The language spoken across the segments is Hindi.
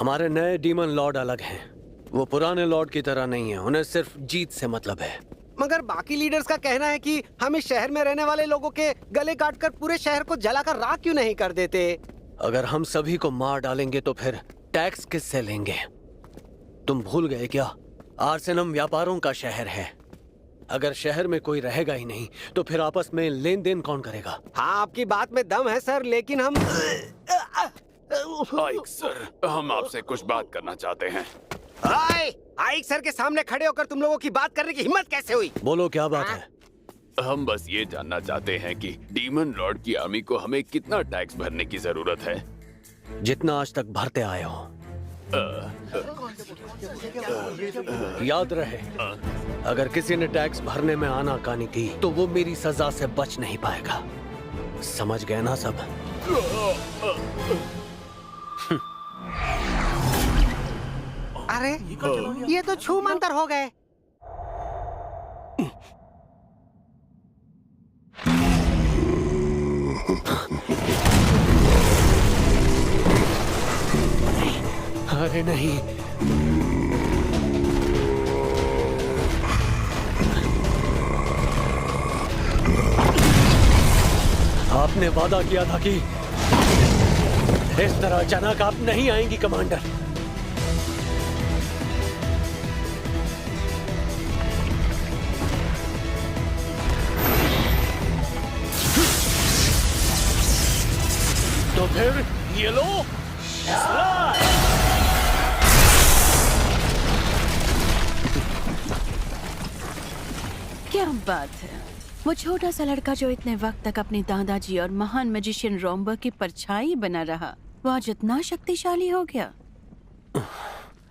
हमारे नए डीमन लॉर्ड अलग हैं। वो पुराने लॉर्ड की तरह नहीं है, उन्हें सिर्फ जीत से मतलब है। मगर बाकी लीडर्स का कहना है कि हम इस शहर में रहने वाले लोगों के गले काटकर पूरे शहर को जलाकर राख क्यों नहीं कर देते? अगर हम सभी को मार डालेंगे तो फिर टैक्स किससे लेंगे? तुम भूल गए क्या? आर्सेनम व्यापारों का शहर है। अगर शहर में कोई रहेगा ही नहीं तो फिर आपस में लेन देन कौन करेगा? हाँ, आपकी बात में दम है सर, लेकिन हम आइक सर, हम आपसे कुछ बात करना चाहते हैं। आइक सर के सामने खड़े होकर तुम लोगों की बात करने की हिम्मत कैसे हुई? बोलो क्या बात है? हम बस ये जानना चाहते हैं कि डीमन लॉर्ड की आर्मी को हमें कितना टैक्स भरने की जरूरत है। जितना आज तक भरते आए हो। याद रहे, अगर किसी ने टैक्स भरने में आनाकानी की तो वो मेरी सजा से बच नहीं पाएगा। समझ गए ना सब? अरे ये तो छू मंतर हो गए। अरे नहीं, आपने वादा किया था कि इस तरह अचानक आप नहीं आएंगी कमांडर। तो फिर ये लो, क्या बात है। वो छोटा सा लड़का जो इतने वक्त तक अपने दादाजी और महान मैजिशियन रोम्बर की परछाई बना रहा, वो आज इतना शक्तिशाली हो गया।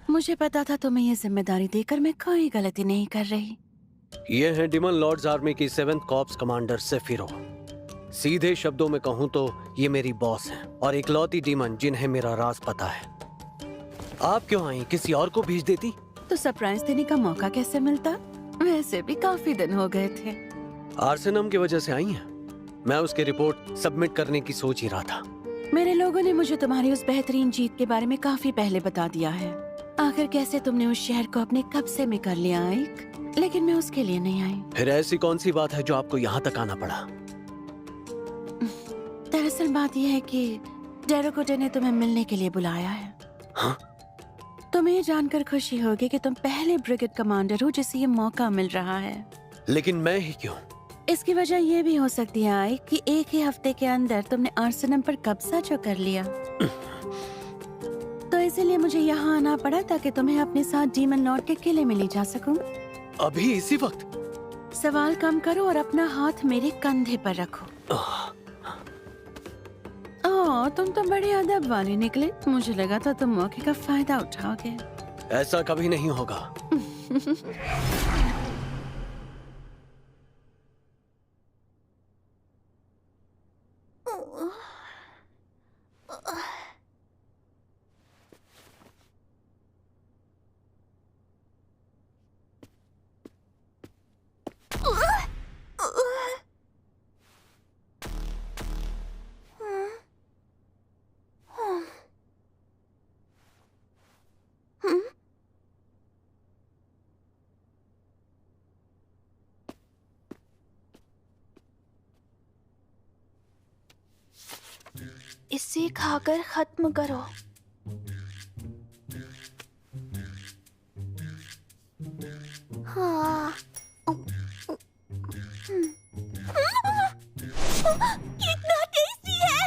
मुझे पता था तुम्हें ये जिम्मेदारी देकर मैं कोई गलती नहीं कर रही। ये है डीमन लॉर्ड्स आर्मी की 7th कॉर्प्स कमांडर सेफिरो। सीधे शब्दों में कहूँ तो ये मेरी बॉस है और इकलौती डीमन जिन्हें मेरा राज पता है। आप क्यों आई? किसी और को भेज देती तो सरप्राइज देने का मौका कैसे मिलता? वैसे भी काफी दिन हो गए थे। आर्सेनम की वजह से आई हैं। मैं उसकी रिपोर्ट सबमिट करने की सोच ही रहा था। मेरे लोगों ने मुझे तुम्हारी उस बेहतरीन जीत के बारे में काफी पहले बता दिया है। आखिर कैसे तुमने उस शहर को अपने कब्जे में कर लिया आइक, लेकिन मैं उसके लिए नहीं आई। फिर ऐसी कौन सी बात है जो आपको यहाँ तक आना पड़ा? दरअसल बात यह है कि डेरोकोटे ने तुम्हें मिलने के लिए बुलाया है। हाँ? तुम्हें ये जानकर खुशी होगी कि तुम पहले ब्रिगेड कमांडर हो जिसे ये मौका मिल रहा है। लेकिन मैं ही क्यों? इसकी वजह ये भी हो सकती है आई कि एक ही हफ्ते के अंदर तुमने आर्सेनम पर कब्जा जो कर लिया। तो इसीलिए मुझे यहाँ आना पड़ा ताकि तुम्हें अपने साथ डीमन लॉर्ड के किले में ले जा सकूं। अभी इसी वक्त? सवाल कम करो और अपना हाथ मेरे कंधे पर रखो। तुम तो बड़े अदब वाले निकले। मुझे लगा था तुम मौके का फायदा उठाओगे। ऐसा कभी नहीं होगा। इसे खाकर खत्म करो। हाँ। कितना टेस्टी है।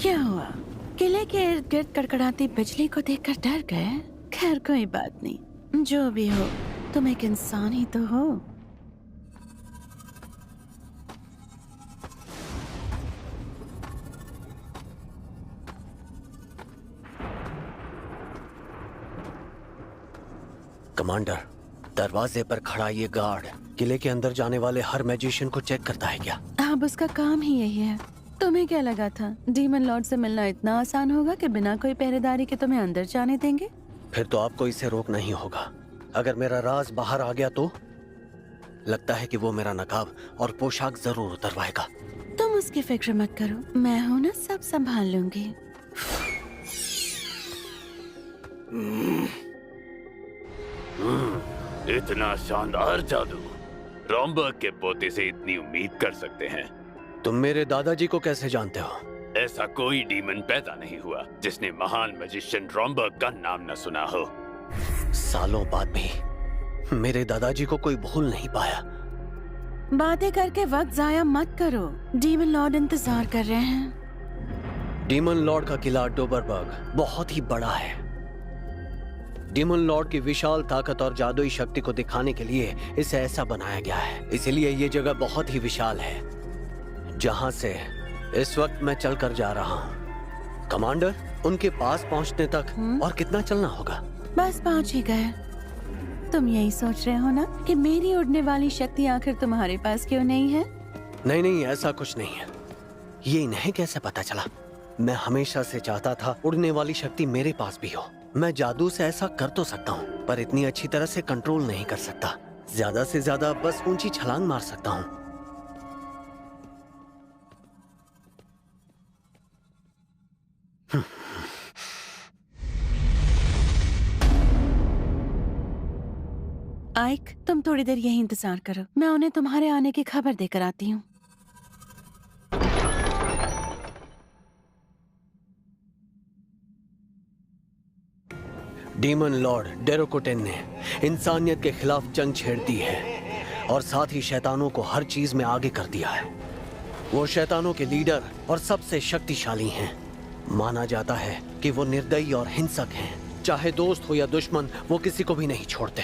क्या हुआ? किले के इर्द गिर्द कड़कड़ाती बिजली को देखकर डर गए? खैर कोई बात नहीं, जो भी हो तुम एक इंसान ही तो हो। कमांडर, दरवाजे पर खड़ा ये गार्ड किले के अंदर जाने वाले हर मैजिशियन को चेक करता है क्या? अब उसका काम ही यही है। तुम्हें क्या लगा था डीमन लॉर्ड से मिलना इतना आसान होगा कि बिना कोई पहरेदारी के तुम्हें अंदर जाने देंगे? फिर तो आपको इसे रोकना ही होगा। अगर मेरा राज बाहर आ गया तो? लगता है कि वो मेरा नकाब और पोशाक जरूर उतरवाएगा। तुम उसकी फिक्र मत करो, मैं हूं ना, सब संभाल लूंगी। इतना शानदार जादू रॉम्बर्ग के पोते से इतनी उम्मीद कर सकते हैं। तुम मेरे दादाजी को कैसे जानते हो? ऐसा कोई डीमन पैदा नहीं हुआ जिसने महान मैजिशियन रॉम्बर्ग का नाम न सुना हो। सालों बाद भी मेरे दादाजी को कोई भूल नहीं पाया। बातें करके वक्त जाया मत करो, डीमन लॉर्ड इंतजार कर रहे हैं। डीमन लॉर्ड का किला डोबरबर्ग बहुत ही बड़ा है। डीमन लॉर्ड की विशाल ताकत और जादुई शक्ति को दिखाने के लिए इसे ऐसा बनाया गया है। इसलिए ये जगह बहुत ही विशाल है जहां से इस वक्त मैं चलकर जा रहा हूँ। कमांडर, उनके पास पहुंचने तक और कितना चलना होगा? बस पहुंच ही गए। तुम यही सोच रहे हो ना कि मेरी उड़ने वाली शक्ति आखिर तुम्हारे पास क्यों नहीं है? नहीं नहीं, ऐसा कुछ नहीं है। ये इन्हें कैसे पता चला? मैं हमेशा से चाहता था उड़ने वाली शक्ति मेरे पास भी हो। मैं जादू से ऐसा कर तो सकता हूँ, पर इतनी अच्छी तरह से कंट्रोल नहीं कर सकता। ज्यादा से ज्यादा बस ऊंची छलांग मार सकता हूँ। आइक, तुम थोड़ी देर यही इंतजार करो, मैं उन्हें तुम्हारे आने की खबर देकर आती हूँ। डीमन लॉर्ड डेरोकोटेन ने इंसानियत के खिलाफ जंग छेड़ दी है और साथ ही शैतानों को हर चीज में आगे कर दिया है। वो शैतानों के लीडर और सबसे शक्तिशाली हैं। माना जाता है कि वो निर्दयी और हिंसक हैं। चाहे दोस्त हो या दुश्मन, वो किसी को भी नहीं छोड़ते।